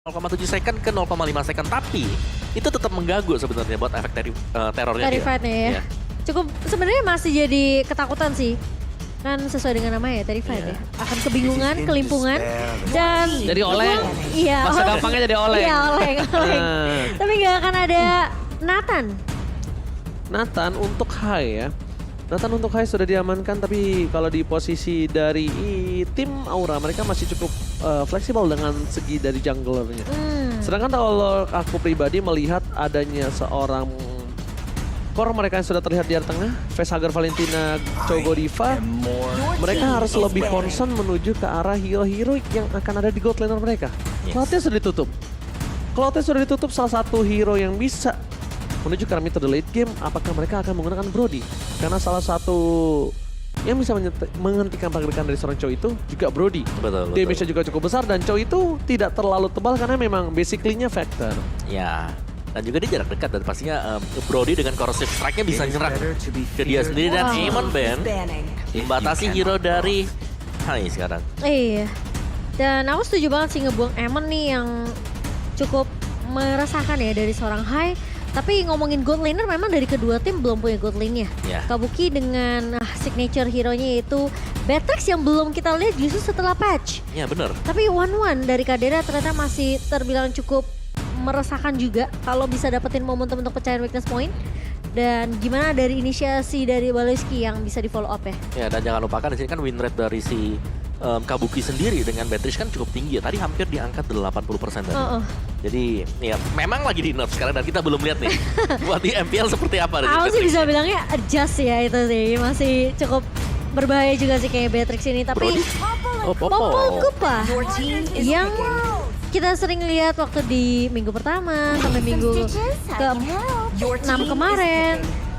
0,7 second ke 0,5 second, tapi itu tetap mengganggu sebenarnya buat efek terornya dia. Terrified-nya ya. Iya. Cukup sebenarnya masih jadi ketakutan sih. Kan sesuai dengan namanya ya, Terrified ya. Akan kebingungan, kelimpungan, dan... Jadi oleng. Iya. Masa gampangnya jadi oleng. Iya, oleng. Tapi nggak akan ada Nathan. Nathan untuk high ya. Nathan untuk high sudah diamankan, tapi kalau di posisi dari tim Aura mereka masih cukup fleksibel dengan segi dari junglernya. Sedangkan kalau aku pribadi melihat adanya seorang core mereka yang sudah terlihat di tengah, Facehugger, Valentina, Choco Diva, mereka harus lebih concern menuju ke arah hero-hero yang akan ada di gold laner mereka. Cloud-nya sudah ditutup. Cloud-nya sudah ditutup, salah satu hero yang bisa menuju ke arah mid to the late game, apakah mereka akan menggunakan Brody? Karena salah satu yang bisa menghentikan pergerakan dari seorang Chow itu juga Brody. Betul. Damage-nya juga cukup besar dan Chow itu tidak terlalu tebal karena memang basically-nya Factor. Ya, dan juga dia jarak dekat dan pastinya Brody dengan corrosive strike-nya bisa nyerang ke dia sendiri dan Amon Ban membatasi hero dari Hai sekarang. Iya. Dan aku setuju banget sih ngebuang Amon nih yang cukup meresahkan ya dari seorang Hai. Tapi ngomongin gold laner memang dari kedua tim belum punya gold lane-nya. Yeah. Kabuki dengan signature hero-nya yaitu Beatrix yang belum kita lihat justru setelah patch. Ya bener. Tapi 1-1 dari Kadera ternyata masih terbilang cukup meresahkan juga kalau bisa dapetin momentum untuk pecahin weakness point. Dan gimana dari inisiasi dari Baloyski yang bisa di follow up ya? Ya, dan jangan lupakan di sini kan win rate dari si Kabuki sendiri dengan Beatrix kan cukup tinggi ya. Tadi hampir diangkat 80% tadi. Jadi ya memang lagi di nerf sekarang dan kita belum lihat nih buat di MPL seperti apa. Aku sih bisa bilangnya adjust ya itu sih. Masih cukup berbahaya juga sih kayak Beatrix ini. Tapi Popol Kupa yang kita sering lihat waktu di minggu pertama sampai minggu ke-6 kemarin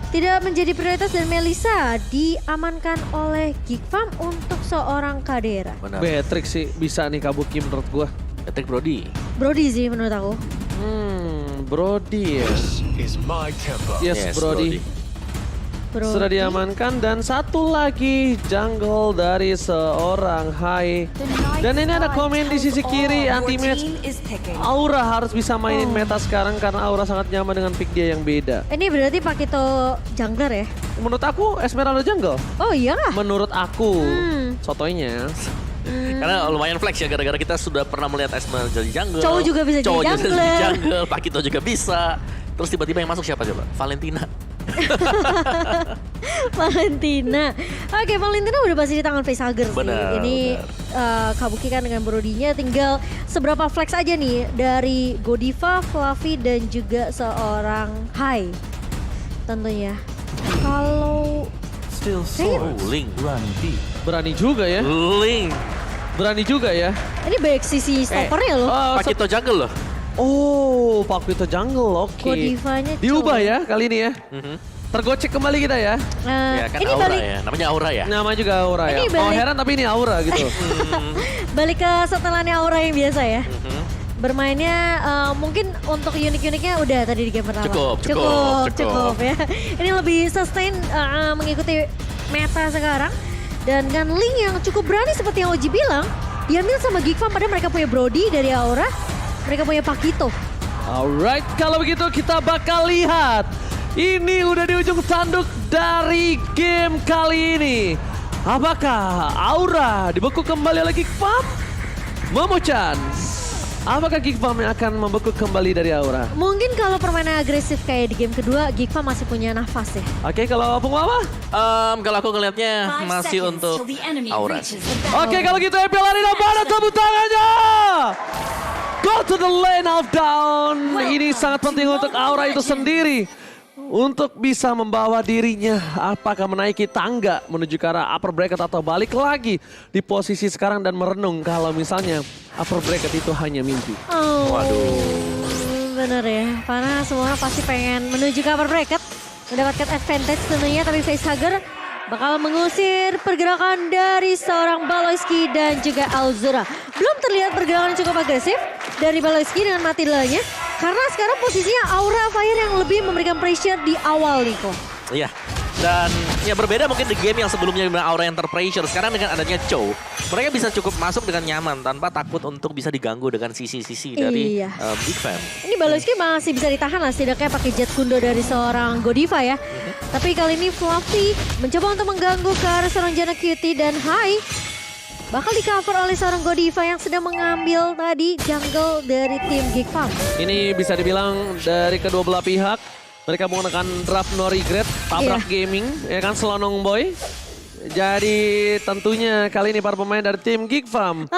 tidak menjadi prioritas dan Melissa diamankan oleh Geek Farm untuk seorang Kadera. Benar. Beatrix sih bisa nih Kabuki menurut gua. Beatrix Brody. Brody sih menurut aku. Brody ya. Yes, Brody. Sudah diamankan dan satu lagi jungle dari seorang Hai. Dan ini ada komen di sisi kiri anti-match. Aura harus bisa mainin meta sekarang karena Aura sangat nyaman dengan pick dia yang beda. Ini berarti Pakito jungler ya? Menurut aku Esmeralda jungle. Oh iya kah? Menurut aku. Sotoynya. Karena lumayan flex ya gara-gara kita sudah pernah melihat Esmeralda jadi jungle. Cowok juga bisa jadi jungler. Pakito juga bisa. Terus tiba-tiba yang masuk siapa coba? Valentina. Valentina. Oke, Valentina udah pasti di tangan Facehugger sih. Benar, Ini Kabuki kan dengan Brodinya tinggal seberapa flex aja nih dari Godiva, Fluffy dan juga seorang Hai. Tentunya. Kalau Link. Berani juga ya. Link. Berani juga ya. ini baik sisi stoppernya loh. Pakito jungle loh. Oh, Pakito jungle, oke. Godivanya Diubah ya kali ini ya. Tergocek kembali kita ya. Ya kan ini Aura balik ya, namanya Aura ya. Nama juga Aura ya. Ini Oh balik- heran tapi ini Aura gitu. balik ke setelannya Aura yang biasa ya. Bermainnya mungkin untuk unik-uniknya udah tadi di game pertama. Cukup. Ya. Ini lebih sustain mengikuti meta sekarang. Dan dengan Link yang cukup berani seperti yang Oji bilang, diambil sama Geek Farm padahal mereka punya Brody dari Aura, mereka punya Pakito. Alright, kalau begitu kita bakal lihat. Ini udah di ujung tanduk dari game kali ini. Apakah Aura dibekuk kembali oleh Geek Farm? Momo-chan, apakah Geek Farm yang akan membekuk kembali dari Aura? Mungkin kalau permainan agresif kayak di game kedua, Geek Farm masih punya nafas ya. Oke, kalau Pungwawa? Kalau aku ngelihatnya masih untuk Aura. Oke, kalau gitu MPL Arena mana tepuk tangannya? Go to the lane of down. Ini sangat penting untuk Aura itu sendiri. Untuk bisa membawa dirinya apakah menaiki tangga menuju ke arah upper bracket atau balik lagi di posisi sekarang dan merenung kalau misalnya upper bracket itu hanya mimpi. Oh, Waduh. bener ya. Karena semua pasti pengen menuju ke upper bracket, mendapatkan advantage tentunya, tapi Facehugger bakal mengusir pergerakan dari seorang Baloyski dan juga Alzura. Belum terlihat pergerakan yang cukup agresif dari Baloyski dengan Matildanya. Karena sekarang posisinya Aura Fire yang lebih memberikan pressure di awal, Niko. Iya. Dan ya berbeda mungkin di game yang sebelumnya dengan Aura Enterpressure. Sekarang dengan adanya Chow, mereka bisa cukup masuk dengan nyaman tanpa takut untuk bisa diganggu dengan sisi-sisi dari Big Fam. Ini Baloski masih bisa ditahan lah setidaknya pakai Jet Kundo dari seorang Godiva ya. Tapi kali ini Fluffy mencoba untuk mengganggu ke arah seorang Jana Cutie dan Hai. Bakal di cover oleh seorang Godiva yang sedang mengambil tadi jungle dari tim Geek Farm. Ini bisa dibilang dari kedua belah pihak. Mereka menggunakan draft no regret, tabrak gaming, ya kan, Selonong Boy. Jadi tentunya kali ini para pemain dari tim Geek Farm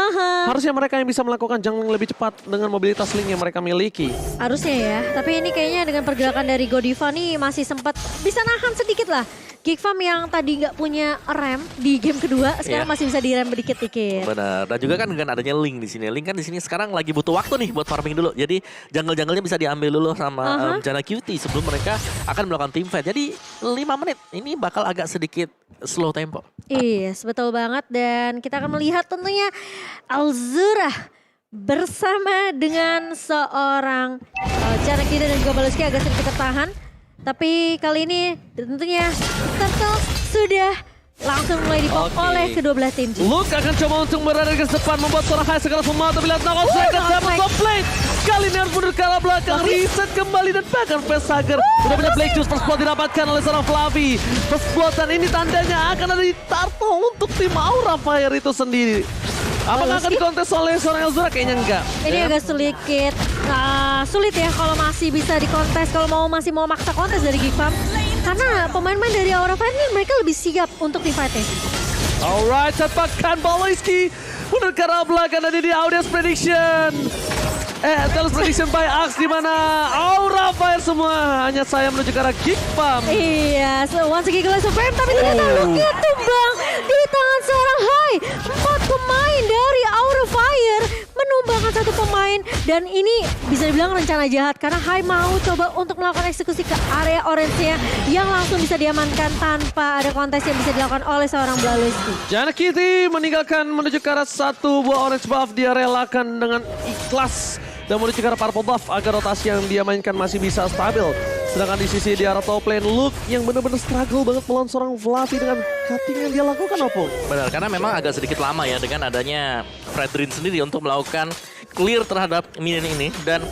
harusnya mereka yang bisa melakukan jungle lebih cepat dengan mobilitas link yang mereka miliki. Harusnya ya, tapi ini kayaknya dengan pergerakan dari Godiva nih masih sempat bisa nahan sedikit lah. Geek Farm yang tadi nggak punya rem di game kedua, sekarang masih bisa direm dikit-dikit. Benar, dan juga kan dengan adanya Link di sini. Link kan di sini sekarang lagi butuh waktu nih buat farming dulu. Jadi jungle-junglenya bisa diambil dulu sama Jana Cutie sebelum mereka akan melakukan team fight. Jadi 5 menit ini bakal agak sedikit slow tempo. Iya, betul banget. Dan kita akan melihat tentunya Alzura bersama dengan seorang Jana Cutie dan juga Baloski agak sedikit tertahan. Tapi kali ini tentunya Turtle sudah langsung mulai dipop oleh kedua belah tim. Luke akan coba untuk berada di depan membuat seorang Hai segala semua tapi lihat Nakal Striker dapat top lane. Kali ini harus mundur ke arah belakang, reset kembali dan bahkan Facehager udah punya Black Juice. First blood didapatkan oleh seorang Fluffy. First bloodan ini tandanya akan ada di Turtle untuk tim Aura Fire itu sendiri. Apakah akan dikontes oleh seorang Elzura? Kayaknya enggak. Ini agak sedikit sulit ya kalau masih bisa dikontes, kalau masih mau maksa kontes dari Geek Farm. Karena pemain-pemain dari Aura Fire ini mereka lebih siap untuk team fight-nya. Alright, cepatkan Baloski mundur ke arah belakang dan ini audience prediction. Teles prediction by Axe di mana Aura Fire semua hanya saya menuju ke arah Geek Farm. Iya, once again Glass of Fame tapi ternyata Lukia tumbang di tangan seorang Hai. 4 pemain dari Aura Fire menumbangkan 1 pemain dan ini bisa dibilang rencana jahat karena Hai mau coba untuk melakukan eksekusi ke area orange-nya yang langsung bisa diamankan tanpa ada kontes yang bisa dilakukan oleh seorang Baloski. Jana Cutie meninggalkan menuju ke arah 1 buah orange buff, dia relakan dengan ikhlas dan menuju ke arah purple buff agar rotasi yang dia mainkan masih bisa stabil. Sedangkan di sisi di arah top lane, Luke yang benar-benar struggle banget melawan seorang Fluffy dengan cutting yang dia lakukan, Oppo. Benar, karena memang agak sedikit lama ya dengan adanya Fredrin sendiri untuk melakukan clear terhadap minion ini. Dan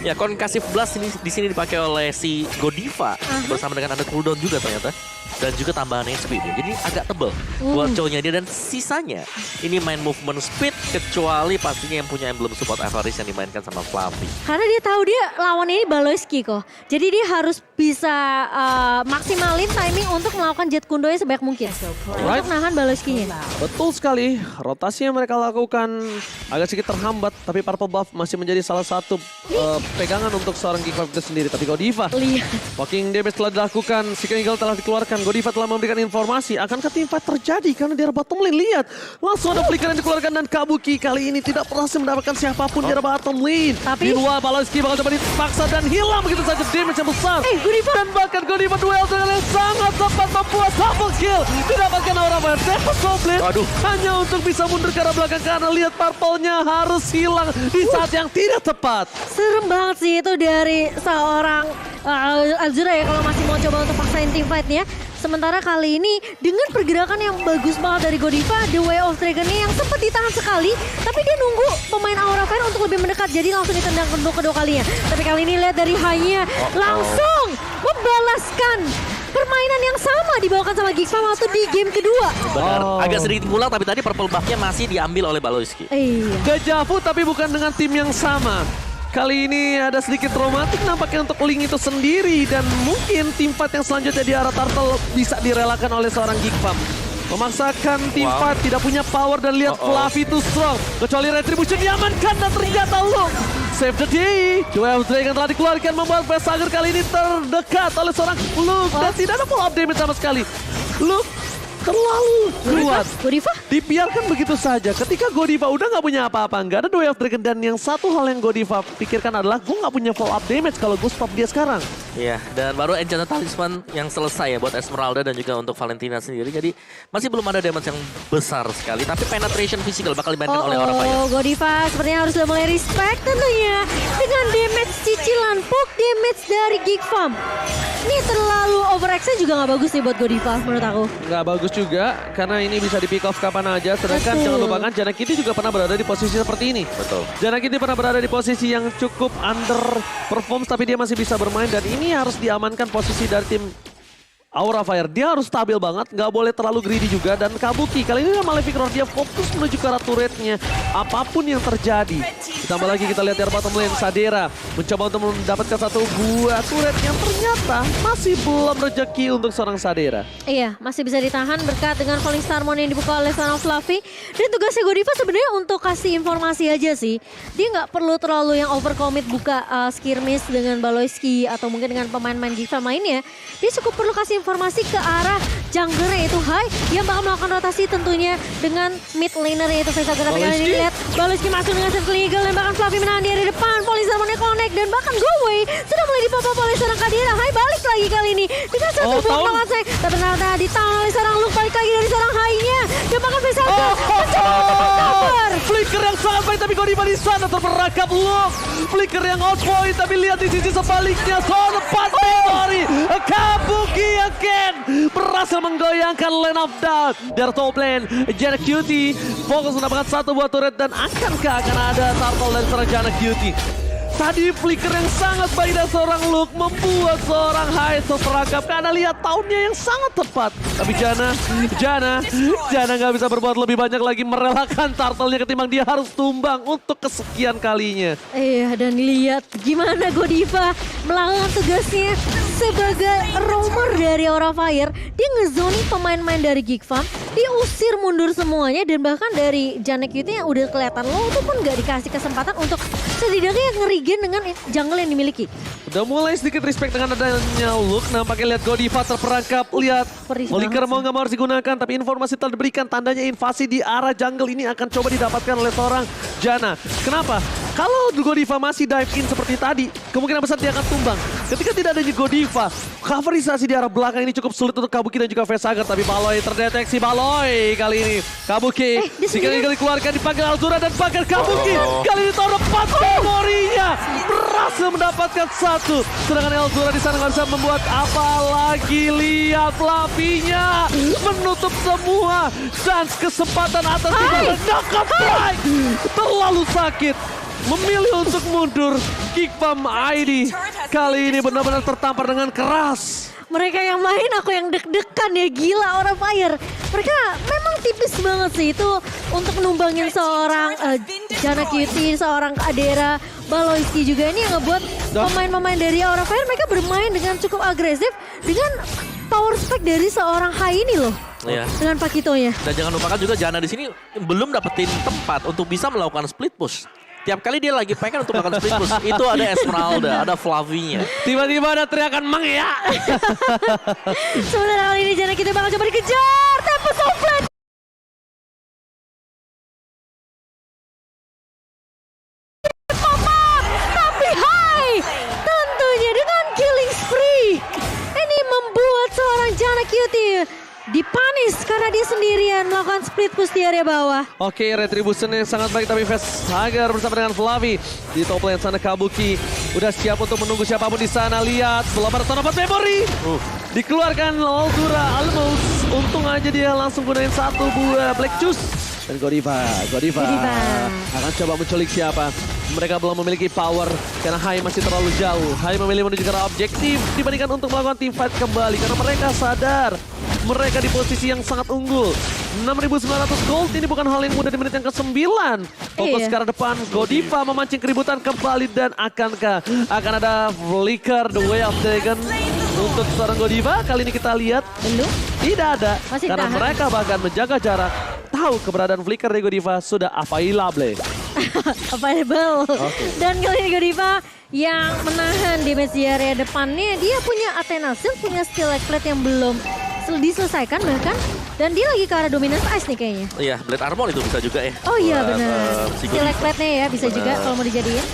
ya Concussive Blast ini di sini dipakai oleh si Godiva bersama dengan ada cooldown juga ternyata. Dan juga tambahan HP dia. Jadi agak tebel buat cowoknya dia. Dan sisanya ini main movement speed kecuali pastinya yang punya emblem support Avaris yang dimainkan sama Fluffy. Karena dia tahu dia lawan ini Baloski kok. Jadi dia harus bisa maksimalin timing untuk melakukan jet kundonya sebanyak mungkin. Untuk nahan Baloskinya. Betul sekali, rotasi yang mereka lakukan agak sedikit terhambat. Tapi purple buff masih menjadi salah satu pegangan untuk seorang Geek Farm itu sendiri. Tapi Godiva, walking damage telah dilakukan, Seeking Eagle telah dikeluarkan. Godiva telah memberikan informasi, akankah team fight terjadi karena di arah bottom lane? Lihat, langsung ada flicker yang dikeluarkan dan Kabuki kali ini tidak berhasil mendapatkan siapapun di arah bottom lane. Meanwhile, Baloski bakal coba dipaksa dan hilang begitu saja damage yang besar. Godiva. Dan bahkan Godiva duel dengan yang sangat tepat membuat double kill. Didapatkan Aura Fire, Tempest Goblin hanya untuk bisa mundur ke arah belakang karena lihat purple-nya harus hilang di saat yang tidak tepat. Serem banget sih itu dari seorang Alzura ya kalau masih mau coba untuk paksain team fight-nya. Sementara kali ini dengan pergerakan yang bagus banget dari Godiva, The Way of Dragon-nya yang sempat ditahan sekali, tapi dia nunggu pemain Aura Fire untuk lebih mendekat, jadi langsung ditendang kedua kalinya. Tapi kali ini lihat dari Hai-nya langsung membalaskan permainan yang sama dibawakan sama Geek Farm waktu di game kedua. Benar, agak sedikit ngulang tapi tadi purple buff-nya masih diambil oleh Baloski. Iya. Dejavu tapi bukan dengan tim yang sama. Kali ini ada sedikit traumatik nampaknya untuk Link itu sendiri. Dan mungkin tim fight yang selanjutnya di arah Turtle bisa direlakan oleh seorang Geek Farm. Memaksakan tim fight tidak punya power dan lihat Fluffy itu strong. Kecuali Retribution diamankan dan ternyata Luke save the day. Duel Dragon telah dikeluarkan membuat Facehager kali ini terdekat oleh seorang Luke. Dan tidak ada follow up damage sama sekali. Luke terlalu kuat. Godiva? Dibiarkan begitu saja. Ketika Godiva udah nggak punya apa-apa, nggak ada Duel of Dragon. Dan yang satu hal yang Godiva pikirkan adalah gue nggak punya follow up damage kalau gue stop dia sekarang. Iya, dan baru Enchanted Talisman yang selesai ya buat Esmeralda dan juga untuk Valentina sendiri. Jadi masih belum ada damage yang besar sekali. Tapi penetration physical bakal dimainkan oleh Aura Fire. Godiva sepertinya harus mulai respect tentunya dengan damage cicilan, poke damage dari Geek Farm. Ini terlalu overextend juga nggak bagus nih buat Godiva menurut aku. Nggak bagus juga, karena ini bisa di pick off kapan aja. Sedangkan Betul. jangan lupakan Jana Kitty juga pernah berada di posisi seperti ini. Betul. Jana Kitty pernah berada di posisi yang cukup underperform, tapi dia masih bisa bermain. Dan ini harus diamankan posisi dari tim Aura Fire. Dia harus stabil banget, nggak boleh terlalu greedy juga. Dan Kabuki, kali ini Malefic Roar dia fokus menuju ke arah turretnya. Apapun yang terjadi. Ditambah lagi kita lihat dari bottom lane, Sadera mencoba untuk mendapatkan satu buah turret yang ternyata masih belum rezeki untuk seorang Sadera. Iya, masih bisa ditahan berkat dengan Falling Star Moon yang dibuka oleh seorang Fluffy. Dan tugasnya Godiva sebenarnya untuk kasih informasi aja sih. Dia nggak perlu terlalu yang overcommit buka skirmish dengan Baloyski atau mungkin dengan pemain-pemain Geek Farm lainnya. Dia cukup perlu kasih informasi ke arah junglernya itu Hai yang bakal melakukan rotasi tentunya dengan mid laner yaitu Faisal Gara. Kali ini lihat Baloyski masuk dengan Sentinel Eagle dan bahkan Fluffy menahan dia di depan. Falling Star Moon connect dan bahkan Go Away sudah mulai dipop oleh seorang Kadira. Hai balik lagi kali ini dengan satu buah penolakan saya. Tapi ternyata ditahan oleh seorang Luke, balik lagi dari seorang Hai-nya. Dan bahkan Faisal Gara mencoba untuk cover. Flicker yang sangat baik tapi Godiva di sana terperangkap Luke. Flicker yang out point tapi lihat di sisi sebaliknya Sonepat Memory. Kabuki again berhasil menggoyangkan lane of down dari top lane. Jana Cutie fokus mendapatkan satu buah turret dan akankah akan ada turtle dari seorang Jana Cutie. Tadi flicker yang sangat baik dari seorang Luke membuat seorang Hai terperangkap karena lihat tahunnya yang sangat tepat. Tapi Jana nggak bisa berbuat lebih banyak lagi merelakan turtle-nya ketimbang dia harus tumbang untuk kesekian kalinya. Iya, dan lihat gimana Godiva melakukan tugasnya sebagai roamer dari Aura Fire. Dia ngezoning pemain-pemain dari Geek Farm, dia usir mundur semuanya dan bahkan dari Jana Cutie yang udah kelihatan low itu pun nggak dikasih kesempatan untuk setidaknya ngerigen dengan jungle yang dimiliki. Udah mulai sedikit respect dengan adanya Luke. Nampaknya lihat Godiva terperangkap. Lihat Flicker mau nggak mau harus digunakan. Tapi informasi telah diberikan tandanya invasi di arah jungle ini akan coba didapatkan oleh seorang Jana. Kenapa? Kalau Godiva masih dive in seperti tadi, kemungkinan besar dia akan tumbang. Ketika tidak adanya Godiva, coverisasi di arah belakang ini cukup sulit untuk Kabuki dan juga Vesager. Tapi Baloy terdeteksi, Baloy kali ini. Kabuki, sekali-kali keluarkan dipanggil Alzura dan panggil Kabuki. Kali ini tahun 4 memorinya berhasil mendapatkan satu. Sedangkan Alzura di sana nggak bisa membuat apa lagi. Lihat Fluffy-nya menutup semua. Dan kesempatan atas itu knockout strike. Terlalu sakit. Memilih untuk mundur. Geek Farm ID kali ini benar-benar tertampar dengan keras. Mereka yang main aku yang deg-degan ya, gila Aura Fire. Mereka memang tipis banget sih itu untuk numbangin seorang Jana Cutie, seorang Adera, Baloyski juga. Ini yang ngebuat pemain-pemain dari Aura Fire mereka bermain dengan cukup agresif dengan power spike dari seorang Hai ini loh. Iya. Dengan Pakitonya. Dan jangan lupakan juga Jana di sini belum dapetin tempat untuk bisa melakukan split push. Tiap kali dia lagi pengen untuk melakukan split push, itu ada Esmeralda, ada Fluffy-nya. Tiba-tiba ada teriakan ya. Sebenarnya kali ini Jana kita bakal coba dikejar. Tempest of Blade. Tapi Hai tentunya dengan killing spree. Ini membuat seorang Jana Cutie dipanis karena dia sendirian melakukan split push di area bawah. Oke, retribution yang sangat baik tapi Vesager bersama dengan Fluffy di top lane sana. Kabuki udah siap untuk menunggu siapapun di sana. Lihat, belum ada Sonepat Memory. Dikeluarkan Alzura Almos. Untung aja dia langsung gunain satu buah Black Juice. Dan Godiva akan coba menculik siapa. Mereka belum memiliki power karena Hai masih terlalu jauh. Hai memilih menuju ke arah objektif dibandingkan untuk melakukan team fight kembali karena mereka sadar mereka di posisi yang sangat unggul. 6.900 gold ini bukan hal yang mudah di menit yang ke-9. Fokus ke arah depan, Godiva memancing keributan kembali dan akankah akan ada Flicker the Way of Dragon untuk seorang Godiva? Kali ini kita lihat Belum? tidak ada Masih karena tahan. mereka bahkan menjaga jarak. Tahu keberadaan Flicker dari Godiva sudah available. Available. Dan kali ini Godiva yang menahan damage di area depannya, dia punya Athena Shield, punya skill leg plate yang belum diselesaikan bahkan. Dan dia lagi ke arah dominance ice nih kayaknya. Iya, Blade Armor itu bisa juga ya. Oh iya Buat, benar. si Skill leg Godiva. plate-nya ya bisa juga kalau mau dijadiin.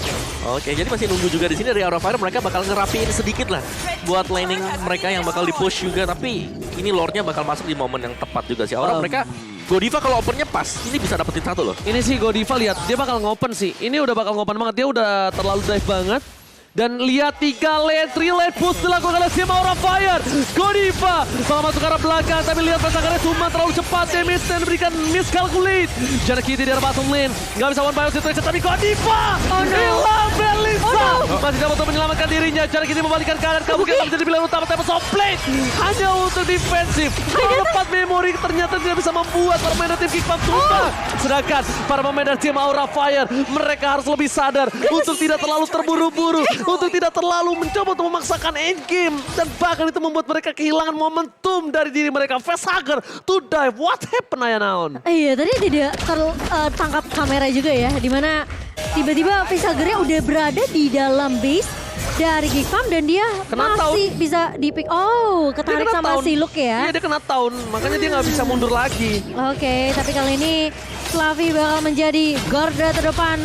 Oke, jadi masih nunggu juga di sini dari Aura Fire. Mereka bakal ngerapiin sedikit lah buat laning mereka yang bakal di-push juga. Tapi ini lore-nya bakal masuk di momen yang tepat juga sih. Aura mereka, Godiva kalau opennya pas, ini bisa dapetin satu loh. Ini sih Godiva lihat, dia bakal ngopen sih. Ini udah bakal ngopen banget, dia udah terlalu dive banget. Dan lihat 3 lane, 3 lane push dilakukan oleh tim Aura Fire. Godiva malah masuk ke arah belakang, tapi lihat pasangannya Suman terlalu cepat. Damage dan berikan miscalculate. Jana Kitty di arah bottom lane. Nggak bisa one by one situation, tapi Godiva hilang Melissa. Masih dapat untuk menyelamatkan dirinya. Jana Kitty membalikkan keadaan. Kabuki akan menjadi pilihan utama, tapi Softplate hanya untuk defensif. Kalau dapat memori ternyata tidak bisa membuat para pemain dari tim Kickbang tumbang. Sedangkan para pemain dari tim Aura Fire, mereka harus lebih sadar untuk tidak terlalu terburu-buru, untuk tidak terlalu mencoba untuk memaksakan endgame. Dan bahkan itu membuat mereka kehilangan momentum dari diri mereka. Facehugger to dive, what happened Ayanaon? Iya, tadi tidak tertangkap kamera juga ya, dimana tiba-tiba Facehugger-nya udah berada di dalam base dari Geekfam dan dia Kena masih bisa di-pick. Oh, Dia ketarik kena sama down. si Luke ya. Iya, dia kena down, makanya dia nggak bisa mundur lagi. Oke, tapi kali ini Fluffy bakal menjadi garda terdepan.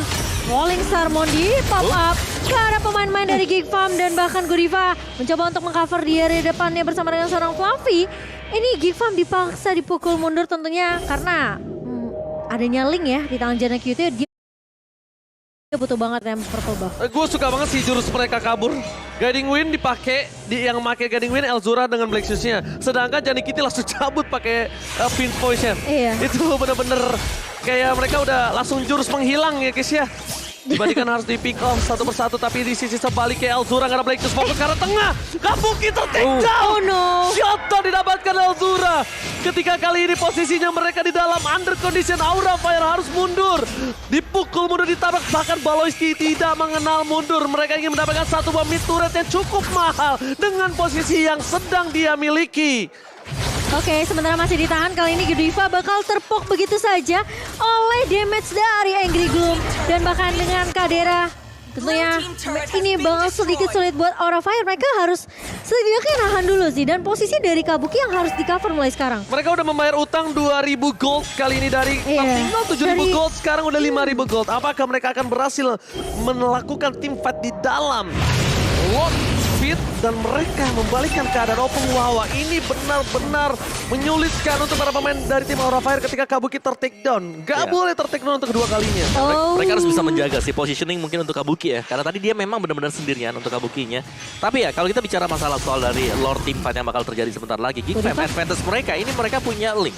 Falling Star Mondi pop up ke arah pemain-pemain dari Geekfam dan bahkan Godiva mencoba untuk mengcover di area depannya bersama dengan seorang Fluffy. Ini Geekfam dipaksa dipukul mundur tentunya karena adanya link ya di tangan Jana QT. Dia butuh banget yang purple buff. Gue suka banget sih jurus mereka kabur. Guiding Wind dipakai, yang pakai Guiding Wind Elzura dengan Black Shoes-nya. Sedangkan Jani Kitty langsung cabut pakai Pinch Poison. Iya. Itu bener-bener kayak mereka udah langsung jurus menghilang ya guys ya. Dibandingkan harus di pick off satu persatu, tapi di sisi sebaliknya Elzura nggak ada Black Shoes fokus ke arah tengah. Kabuki ter-take down. Oh no. Shutdown didapatkan Elzura. Ketika kali ini posisinya mereka di dalam under condition, Aura Fire harus mundur. Dipukul mundur, ditabrak, bahkan Baloyski tidak mengenal mundur. Mereka ingin mendapatkan satu buah mid turret yang cukup mahal dengan posisi yang sedang dia miliki. Oke, sementara masih ditahan, kali ini Godiva bakal terpok begitu saja oleh damage dari Angry Gloom. Dan bahkan dengan Kadera, tentunya ini bakal sedikit sulit buat Aura Fire. Mereka harus setidaknya nahan dulu sih. Dan posisi dari Kabuki yang harus di cover mulai sekarang. Mereka udah membayar utang 2.000 gold kali ini dari tinggal 7.000 gold, sekarang udah 5.000 gold. Apakah mereka akan berhasil melakukan team fight di dalam Lord Fit dan mereka membalikkan keadaan Opung Wawa? Ini benar-benar menyulitkan untuk para pemain dari tim Aura Fire ketika Kabuki ter-take down. Gak boleh ter-take down untuk kedua kalinya. Mereka harus bisa menjaga sih positioning mungkin untuk Kabuki ya. Karena tadi dia memang benar-benar sendirian untuk Kabukinya. Tapi ya kalau kita bicara masalah soal dari Lord team fight yang bakal terjadi sebentar lagi. Geekfam advantage mereka, ini mereka punya link.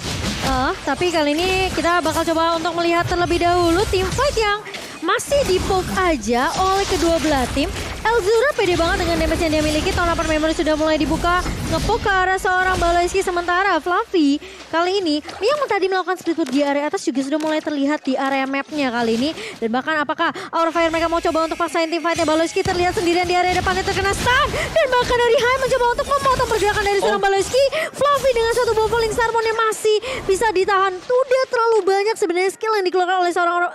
Tapi kali ini kita bakal coba untuk melihat terlebih dahulu team fight yang masih di-poke aja oleh kedua belah tim. Elzura pede banget dengan damage yang dia miliki. Tahun 8 memory sudah mulai dibuka. Nge-poke ke arah seorang Baloyski. Sementara Fluffy kali ini yang tadi melakukan split di area atas juga sudah mulai terlihat di area mapnya kali ini. Dan bahkan apakah Aura Fire mereka mau coba untuk paksain tim fightnya? Baloyski terlihat sendirian di area depannya terkena stun. Dan bahkan dari Hai mencoba untuk memotong pergerakan dari seorang Baloyski. Fluffy dengan satu buah Falling Star Moon yang masih bisa ditahan. Tidak terlalu banyak sebenarnya skill yang dikeluarkan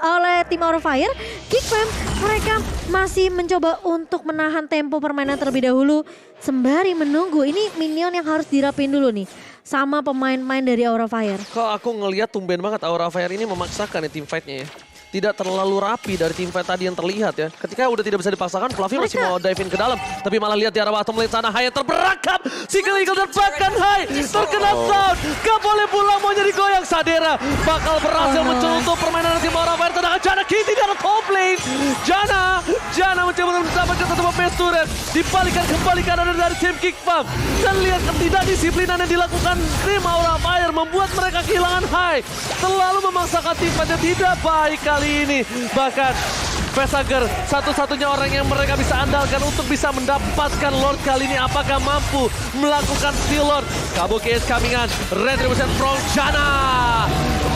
oleh tim Aura Fire. Geekfam mereka masih mencoba untuk menahan tempo permainan terlebih dahulu sembari menunggu. Ini minion yang harus dirapin dulu nih sama pemain-pemain dari Aura Fire. Kok aku ngelihat tumben banget Aura Fire ini memaksakan ya team fight-nya ya. Tidak terlalu rapi dari tim fight tadi yang terlihat ya. Ketika udah tidak bisa dipaksakan, Fluffy masih mau dive in ke dalam. Tapi malah lihat di arah bottom lane sana, Hai yang terperangkap. Single Eagle dan bahkan Hai terkena down. Gak boleh pulang, maunya digoyang. Sadera bakal berhasil mencelutup permainan tim Aura Fire. Sedangkan Jana Kitty di arah top lane. Jana mencoba untuk mendapatkan satu base turret. Dibalikan kembali kanan dari tim Kickbang. Dan lihat ketidakdisiplinan yang dilakukan tim Aura Fire membuat mereka kehilangan Hai. Terlalu memaksakan tim fight yang tidak baik kali ini. Bahkan Facehugger satu-satunya orang yang mereka bisa andalkan untuk bisa mendapatkan Lord kali ini. Apakah mampu melakukan steal Lord? Kabuki is coming on. Retribution from Jana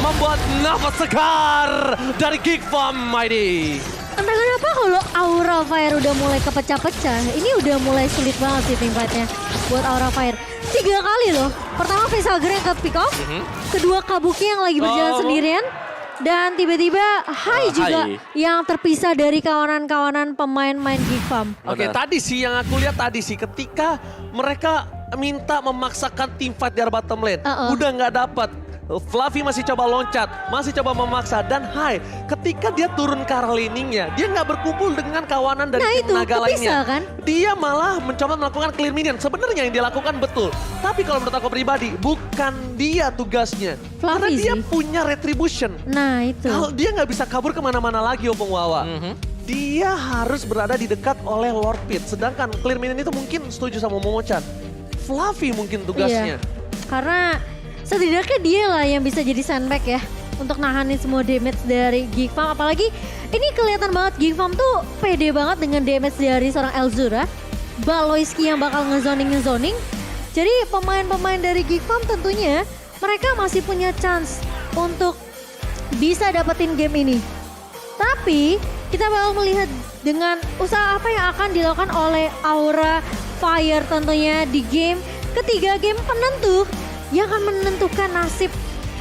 membuat nafas segar dari Geekfam Mighty. Entah kenapa kalau Aura Fire udah mulai kepecah-pecah, ini udah mulai sulit banget sih tim fight-nya buat Aura Fire. 3 kali loh. Pertama Facehugger yang ke pick off, kedua Kabuki yang lagi berjalan sendirian. Dan tiba-tiba Hai juga yang terpisah dari kawanan-kawanan pemain-pemain Geekfam. Oke, tadi sih yang aku lihat ketika mereka minta memaksakan team fight di arah bottom lane. Udah nggak dapat. Fluffy masih coba loncat, masih coba memaksa. Dan Hai, ketika dia turun ke arah laningnya, dia nggak berkumpul dengan kawanan dari tim naga lainnya. Kan? Dia malah mencoba melakukan clear minion. Sebenarnya yang dia lakukan betul. Tapi kalau menurut aku pribadi, bukan dia tugasnya. Fluffy karena dia sih punya retribution. Nah itu. Kalau dia nggak bisa kabur kemana-mana lagi Opung Wawa. dia harus berada di dekat oleh Lord Pit. Sedangkan Clear Minion itu mungkin setuju sama Momo-chan. Fluffy mungkin tugasnya. Iya. Karena setidaknya dia lah yang bisa jadi sandbag ya. Untuk nahanin semua damage dari Geek Farm. Apalagi ini kelihatan banget Geek Farm tuh pede banget dengan damage dari seorang Elzura. Baloyski yang bakal ngezoning. Jadi pemain-pemain dari Geek Farm tentunya mereka masih punya chance untuk bisa dapetin game ini. Tapi kita bakal melihat dengan usaha apa yang akan dilakukan oleh Aura Fire tentunya di game ketiga, game penentu yang akan menentukan nasib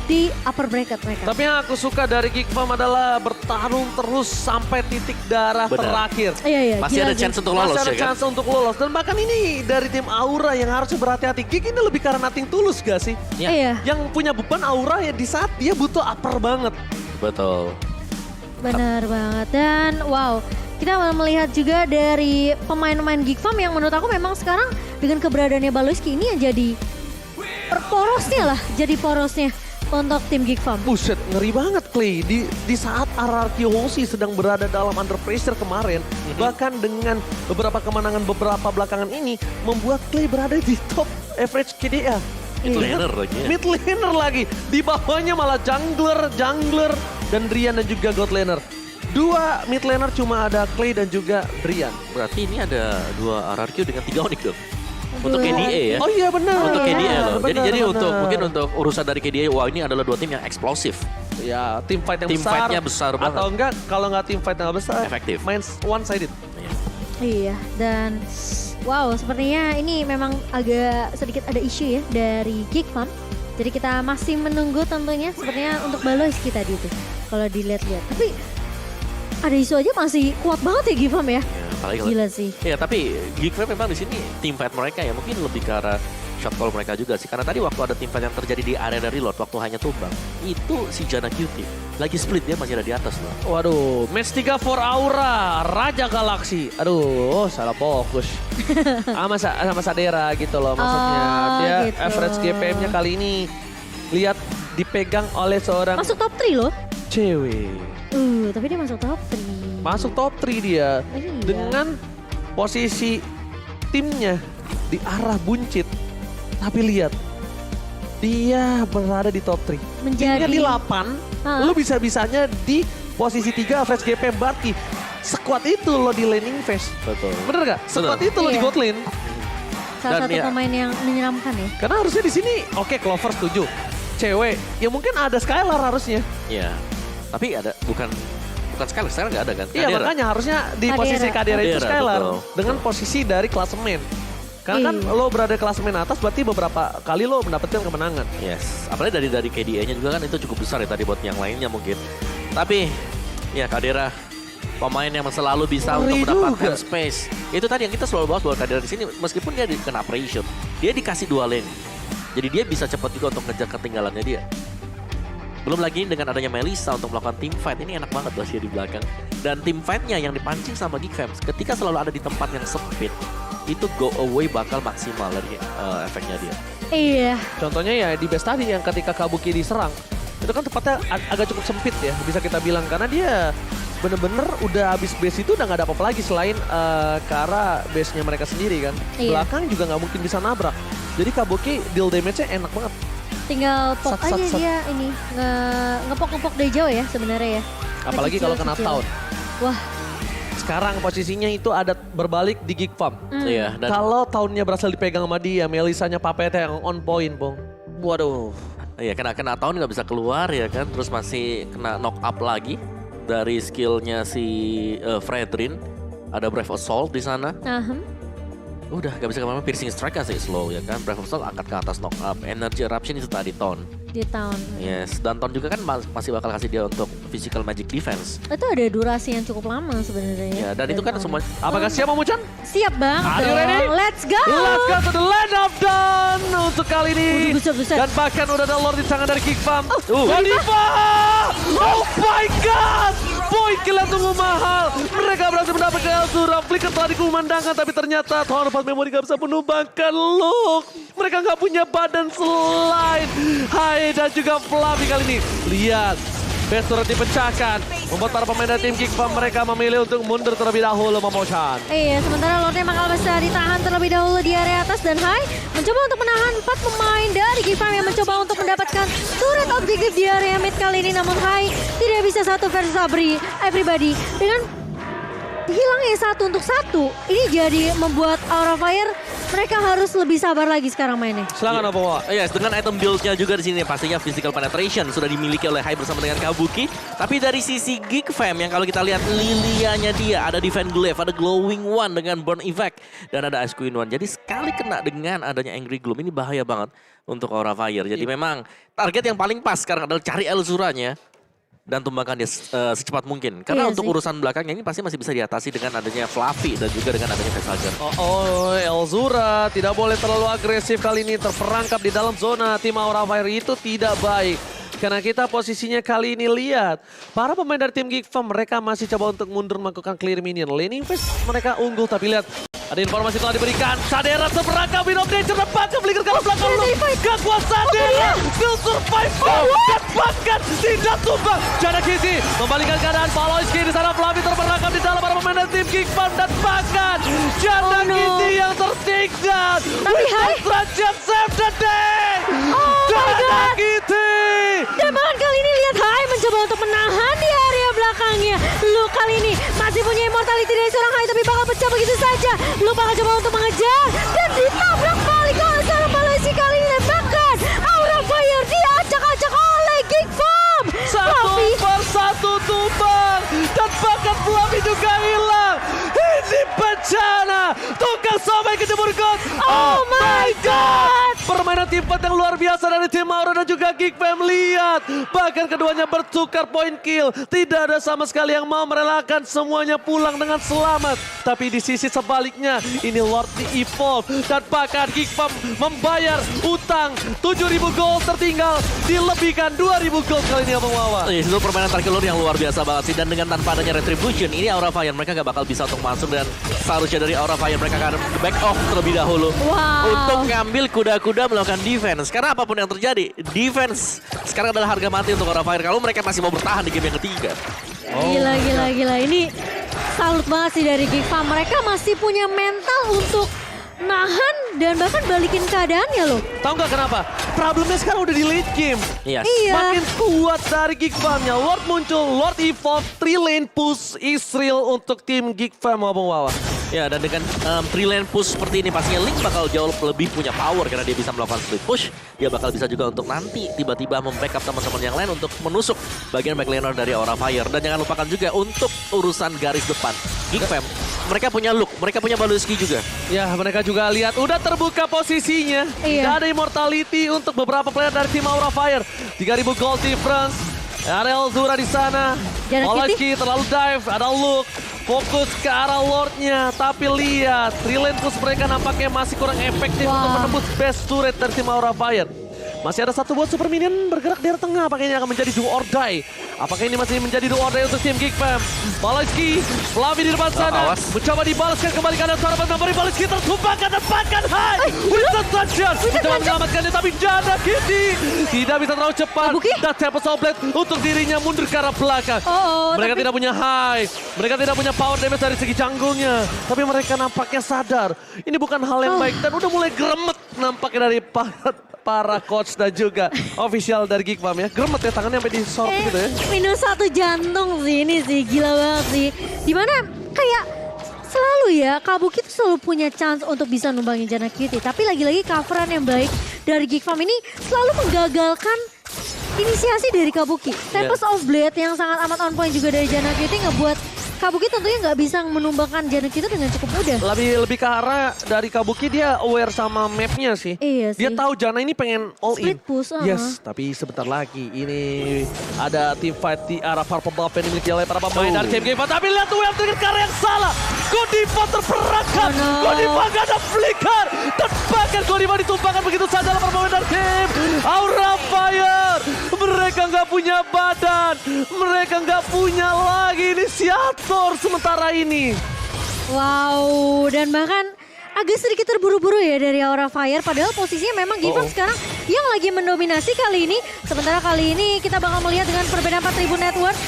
di upper bracket mereka. Tapi yang aku suka dari Geek Farm adalah bertarung terus sampai titik darah terakhir. Iya, masih ada chance untuk lolos. Masih ada ya kan? chance untuk lolos. Dan bahkan ini dari tim Aura yang harusnya berhati-hati. Geek ini lebih karena nothing tulus gak sih? Iya. Yang punya beban Aura ya di saat dia butuh upper banget. Betul. Benar banget. Dan wow, kita bakal melihat juga dari pemain-pemain Geek Farm yang menurut aku memang sekarang dengan keberadaannya Baloyski ini yang jadi porosnya lah. Jadi porosnya untuk tim Geek Farm. Buset, ngeri banget Clay. Di saat RRQ Hoshi sedang berada dalam under pressure kemarin, bahkan dengan beberapa kemenangan beberapa belakangan ini, membuat Clay berada di top average KDA. Mid laner lagi ya. Mid laner lagi. Di bawahnya malah jungler, dan Drian dan juga God laner. Dua mid laner cuma ada Clay dan juga Drian. Berarti ini ada 2 RRQ dengan 3 Onyx dong. Untuk Dua. KDA ya. Oh iya benar. Untuk iya. KDA loh. Benar, Jadi benar. untuk mungkin untuk urusan dari KDA, wah ini adalah 2 tim yang eksplosif. Ya, tim fight yang Tim besar. fight-nya besar banget. Atau enggak, kalau enggak tim fight yang besar, Efektif. main one sided. Iya, dan wow sepertinya ini memang agak sedikit ada isu ya dari Geek Farm. Jadi kita masih menunggu tentunya sepertinya untuk Baloyski tadi itu. Kalau dilihat-lihat. Tapi ada isu aja masih kuat banget ya Geek Farm ya. Ya, apalagi kalau Gila sih. ya tapi Geek Farm memang di sini team fight mereka ya mungkin lebih ke arah shot call mereka juga sih. Karena tadi waktu ada team fight yang terjadi di area dari Lord waktu hanya tumbang, itu si Janna Cutie lagi split, dia masih ada di atas loh. Waduh, match 3 for Aura, Raja Galaksi. Aduh, salah fokus. sama Sadera gitu loh maksudnya. Oh, Dia gitu. average GPM-nya kali ini lihat dipegang oleh seorang Masuk top 3 loh. cewek. Tapi dia masuk top 3. Masuk top 3 dia. Iya. Dengan posisi timnya di arah buncit. Tapi lihat, dia berada di top 3. Menjadi Timnya di 8, lu bisa-bisanya di posisi 3 average GPM berarti sekuat itu lo di laning phase. Betul. Bener gak? Sekuat itu lo di Iya. bot lane. salah Dan satu ya- pemain yang menyeramkan ya. Karena harusnya di sini, oke Clover setuju. Cewek, ya mungkin ada Skylar harusnya. Iya. Tapi ada bukan Skylar, Skylar nggak ada kan? Iya Kadera. makanya harusnya di Kadera. posisi Kadera itu Kadera, Skylar. betul. Dengan posisi dari klasemen. Karena kan Iya. lo berada di klasemen atas berarti beberapa kali lo mendapatkan kemenangan. Yes, apalagi dari KDA-nya juga kan itu cukup besar ya tadi buat yang lainnya mungkin. Tapi ya Kadera pemain yang selalu bisa Ngeri untuk mendapatkan juga. space. Itu tadi yang kita selalu bahas bahwa Kadera di sini meskipun dia kena pressure, dia dikasih 2 lane. Jadi dia bisa cepat juga untuk ngejar ketinggalannya dia. Belum lagi dengan adanya Melissa untuk melakukan team fight, ini enak banget loh dia di belakang. Dan team fight-nya yang dipancing sama Geek Farm, ketika selalu ada di tempat yang sempit, itu go away bakal maksimal dari efeknya dia. Iya. Contohnya ya di base tadi yang ketika Kabuki diserang. Itu kan tempatnya agak cukup sempit ya bisa kita bilang. Karena dia bener-bener udah habis base itu udah gak ada apa-apa lagi selain ke arah base-nya mereka sendiri kan. Iya. Belakang juga gak mungkin bisa nabrak. Jadi Kabuki deal damage-nya enak banget. Tinggal pop Sat, sat, aja sat. dia ini ngepok-ngepok dari jauh ya sebenarnya ya. Apalagi kalau kena Kecil-kecil. town. Wah. Sekarang posisinya itu ada berbalik di Geek Farm. Iya, dan Kalau tahunnya berhasil dipegang sama dia, Melisanya Papete yang on point, Pong. Waduh. iya kena tahun nggak bisa keluar ya kan, terus masih kena knock up lagi dari skillnya si Fredrin. Ada Brave Assault di sana. Udah gak bisa kemana-mana, Piercing Strike kan sih slow ya kan. Brave Assault angkat ke atas knock up. Energy Eruption itu tadi Ton. Di tahun. Yes, dan Ton juga kan masih bakal kasih dia untuk physical magic defense. Itu ada durasi yang cukup lama sebenarnya ya. Ya, dan itu kan Tahun. semua Apakah siap Momo-chan? Siap banget Are you dong. ready? Let's go. Let's go to the land of dawn untuk kali ini. Waduh, buset. Dan bahkan udah ada Lord di tangan dari Geek Farm. Godiva! Oh my god! Boy, kalian tunggu mahal. Mereka berhasil mendapatkan Elzura. Flicker telah dikumandangkan tapi ternyata Tower of Memory gak bisa menumbangkan Look. Mereka gak punya badan selain Hai dan juga Fluffy kali ini. Lihat. Best turret dipecahkan. Membuat para pemain dari tim Geek Farm mereka memilih untuk mundur terlebih dahulu, Momochan. Iya, sementara Lordnya bakal bisa ditahan terlebih dahulu di area atas dan Hai mencoba untuk menahan 4 pemain dari Geek Farm yang mencoba untuk mendapatkan turret objektif di area mid kali ini. Namun Hai tidak bisa satu versus everybody dengan hilangnya 1 untuk 1. Ini jadi membuat Aura Fire mereka harus lebih sabar lagi sekarang mainnya. Silakan apa? Yes, dengan item build-nya juga di sini pastinya physical penetration sudah dimiliki oleh Hai bersama dengan Kabuki. Tapi dari sisi Geek Fam yang kalau kita lihat Lilianya dia ada Defend Glaive, ada Glowing One dengan Burn Effect dan ada Ice Queen One. Jadi sekali kena dengan adanya Angry Gloom ini bahaya banget untuk Aura Fire. Jadi memang target yang paling pas sekarang adalah cari Elzuranya dan tumbangkan dia secepat mungkin. Karena untuk urusan belakangnya ini pasti masih bisa diatasi dengan adanya Fluffy dan juga dengan adanya Vesager. Elzura tidak boleh terlalu agresif kali ini, terperangkap di dalam zona tim Aura Fire itu tidak baik. Karena kita posisinya kali ini lihat, para pemain dari tim Geek Farm mereka masih coba untuk mundur melakukan clear minion. Laning phase mereka unggul, tapi lihat ada informasi telah diberikan. Sadera seperangkap Win of Nature dapat flicker kalau belakang lu. Gak kuat Sadera, still survival. Bahkan tidak tumbang. Jana Kitty membalikan keadaan Paloyski di sana. Fluffy terperangkap di dalam para pemain dari tim Geek Farm dan bahkan Jana Kitty yang tertinggal. Tapi Hai Derajat save the day. Jana Kitty. Dan bahkan kali ini lihat Hai mencoba untuk menahan di area belakangnya. Lu kali ini masih punya immortality dari seorang Hai tapi bakal pecah begitu saja. Lu bakal coba untuk mengejar dan ditabrak balik oleh seorang Malaysia kali ini. Dan bahkan Aura Fire diacak-acak oleh Geek Farm. Satu per satu tumbang dan bahkan Fluffy juga hilang. Ini bencana. Tukang sampai kejemur God. Oh my God. Permainan tim fight yang luar biasa dari tim Aura dan juga Geek Fam. Lihat, bahkan keduanya bertukar point kill. Tidak ada sama sekali yang mau merelakan semuanya pulang dengan selamat. Tapi di sisi sebaliknya, ini Lord di evolve. Dan bahkan Geek Fam membayar utang 7.000 gold tertinggal. Dilebihkan 2.000 gold kali ini Abang Wawa. Itu permainan tarik ulur yang luar biasa banget sih. Dan dengan tanpa adanya Retribution, ini Aura Fire mereka gak bakal bisa untuk masuk. Dan seharusnya dari Aura Fire mereka akan back off terlebih dahulu. Wow. Untuk ngambil kuda-kuda melakukan defense. Karena apapun yang terjadi, defense sekarang adalah harga mati untuk Aura Fire. Kalau mereka masih mau bertahan di game yang ketiga. Gila. Ini salut banget sih dari Geek Farm. Mereka masih punya mental untuk nahan dan bahkan balikin keadaannya loh. Tahu nggak kenapa? Problemnya sekarang udah di late game. Yes. Iya. Makin kuat dari Geek Farm-nya. Lord muncul, Lord evolve, 3 lane push Israel untuk tim Geek Farm Abang Wawa. Ya, dan dengan 3 lane push seperti ini pastinya Link bakal jauh lebih punya power karena dia bisa melakukan split push. Dia bakal bisa juga untuk nanti tiba-tiba membackup teman-teman yang lain untuk menusuk bagian backlaner dari Aura Fire. Dan jangan lupakan juga untuk urusan garis depan. Geek Fam, mereka punya look, mereka punya Baluski juga. Ya, mereka juga lihat udah terbuka posisinya. Iya. Gak ada immortality untuk beberapa player dari tim Aura Fire. 3.000 gold difference. Ada Elzura di sana. Paloyski terlalu dive, ada look. Fokus ke arah Lordnya, tapi lihat, relentless mereka nampaknya masih kurang efektif untuk menembus best turret dari tim Aura Fire. Masih ada satu buat super minion bergerak di tengah, apakah ini akan menjadi do or die? Apakah ini masih menjadi do or die untuk tim Geek Fam? Paloyski, Fluffy di depan sana, mencoba dibalaskan kembali karena seorang memberi Paloyski tertumpahkan dan bahkan Hai! Winston Sunshine, mencoba menyelamatkannya tapi Jana Kitty tidak bisa terlalu cepat. Dan Tempest Blade untuk dirinya mundur ke arah belakang. Mereka tidak punya Hai, mereka tidak punya power damage dari segi jungle-nya. Tapi mereka nampaknya sadar, ini bukan hal yang baik dan udah mulai gremet nampaknya dari para coach dan juga official dari Geek Farm ya. Gremet ya tangannya sampai disorot gitu ya. Minus 1 jantung sih ini sih, gila banget sih. Dimana kayak selalu ya, Kabuki tuh selalu punya chance untuk bisa numbangin Jana Kitty. Tapi lagi-lagi coveran yang baik dari Geek Farm ini selalu menggagalkan inisiasi dari Kabuki. Tempest of Blade yang sangat amat on point juga dari Jana Kitty ngebuat Kabuki tentunya nggak bisa menumbangkan Jana Kitty dengan cukup mudah. Lebih ke arah dari Kabuki dia aware sama mapnya sih. Iya sih. Dia tahu Jana ini pengen all split in. Push, Yes, tapi sebentar lagi ini ada team fight di arah Purple Buff yang dimiliki oleh para pemain dari tim Game. Tapi lihat tuh dengan cara yang salah. Godiva terperangkap. Godiva gak ada flicker. Dan bahkan Godiva ditumpahkan begitu saja oleh para pemain dari tim Aura Fire. Mereka nggak punya badan. Mereka nggak punya lagi inisiator sementara ini. Wow, dan bahkan agak sedikit terburu-buru ya dari Aura Fire. Padahal posisinya memang Gifam sekarang yang lagi mendominasi kali ini. Sementara kali ini kita bakal melihat dengan perbedaan 4.000 net worth.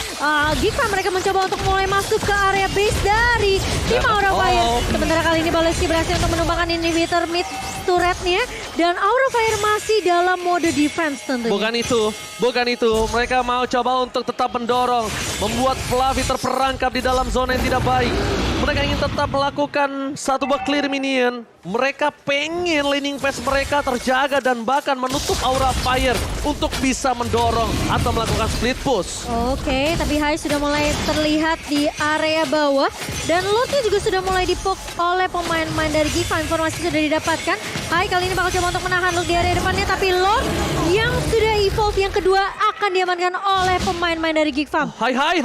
Gifam mereka mencoba untuk mulai masuk ke area base dari tim Aura Fire. Sementara kali ini Baleski berhasil untuk menumbangkan inhibitor mid turretnya. Dan Aura Fire masih dalam mode defense tentunya. Bukan itu. Mereka mau coba untuk tetap mendorong. Membuat Fluffy terperangkap di dalam zona yang tidak baik. Mereka ingin tetap melakukan satu buah clear minion. Mereka pengen laning phase mereka terjaga dan bahkan menutup Aura Fire untuk bisa mendorong atau melakukan split push. Oke, tapi Hai sudah mulai terlihat di area bawah. Dan lootnya juga sudah mulai dipok oleh pemain-pemain dari Gifam. Informasi sudah didapatkan. Hai kali ini bakal coba untuk menahan loot di area depannya. Tapi Lord yang sudah evolve yang kedua akan diamankan oleh pemain-pemain dari Gifam. Hai.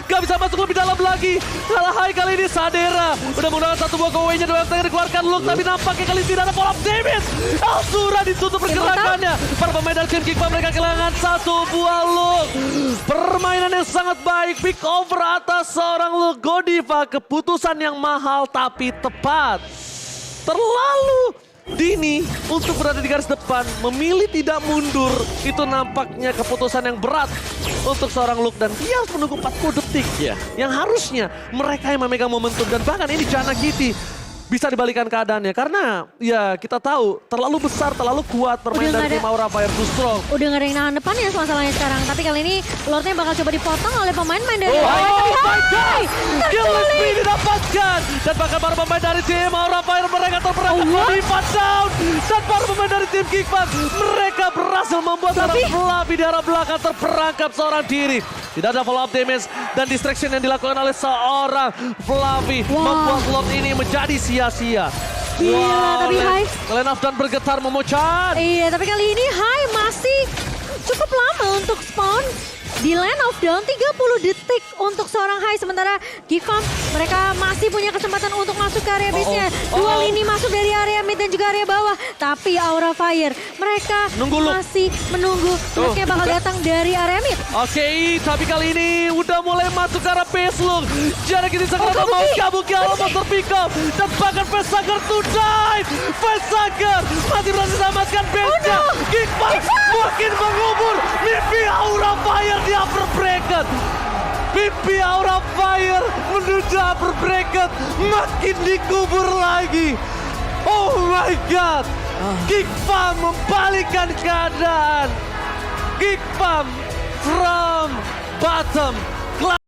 Gak bisa masuk lebih dalam lagi. Kalah Hai kali ini Sadera. Udah menggunakan satu buah kowe-nya. Dua yang dikeluarkan Luke. Tapi nampaknya kali ini tidak ada follow up damage. Alsura ditutup pergerakannya. Para pemain dari tim Gifam mereka kehilangan satu buah Luke. Permainan yang sangat baik. Big over atas seorang Luke Godiva. Keputusan yang mahal tapi tepat. Terlalu dini untuk berada di garis depan, memilih tidak mundur, itu nampaknya keputusan yang berat untuk seorang Luke dan dia harus menunggu 40 detik ya. Yang harusnya mereka yang memegang momentum dan bahkan ini Jana Kitty bisa dibalikan keadaannya karena ya kita tahu terlalu besar, terlalu kuat permainan dari tim Aura Fire too strong. Udah gak ada yang nahan depan ya masalahnya sekarang. Tapi kali ini Lordnya bakal coba dipotong oleh pemain-pemain dari my God! Kill speed didapatkan dan bahkan para pemain dari tim Aura Fire mereka terperangkap di down dan para pemain dari tim Gifam mereka berhasil membuat seorang Fluffy di arah belakang terperangkap seorang diri. Tidak ada follow up damage dan distraction yang dilakukan oleh seorang Fluffy membuat Lord ini menjadi sia-sia. Gila, tapi Hai Lane of Dawn bergetar memucat. Iya, tapi kali ini Hai masih cukup lama untuk spawn di Land of Dawn. 30 detik untuk seorang Hai. Sementara Gifam mereka masih punya kesempatan untuk masuk ke area base-nya. Dua lini masuk dari area mid dan juga area bawah. Tapi Aura Fire mereka masih menunggu. Look-nya bakal datang dari area mid. Oke, tapi kali ini udah mulai masuk ke arah base Look. Jarak ini segera mau Kabuki almost terpick up. Dan bahkan Facehager to die. Facehager masih berhasil selamatkan base-nya. Gifam makin mengubur mimpi Aura Fire di upper bracket. Mimpi Aura Fire menuju upper bracket makin dikubur lagi. Oh my God. Gifam membalikkan keadaan. Gifam from bottom.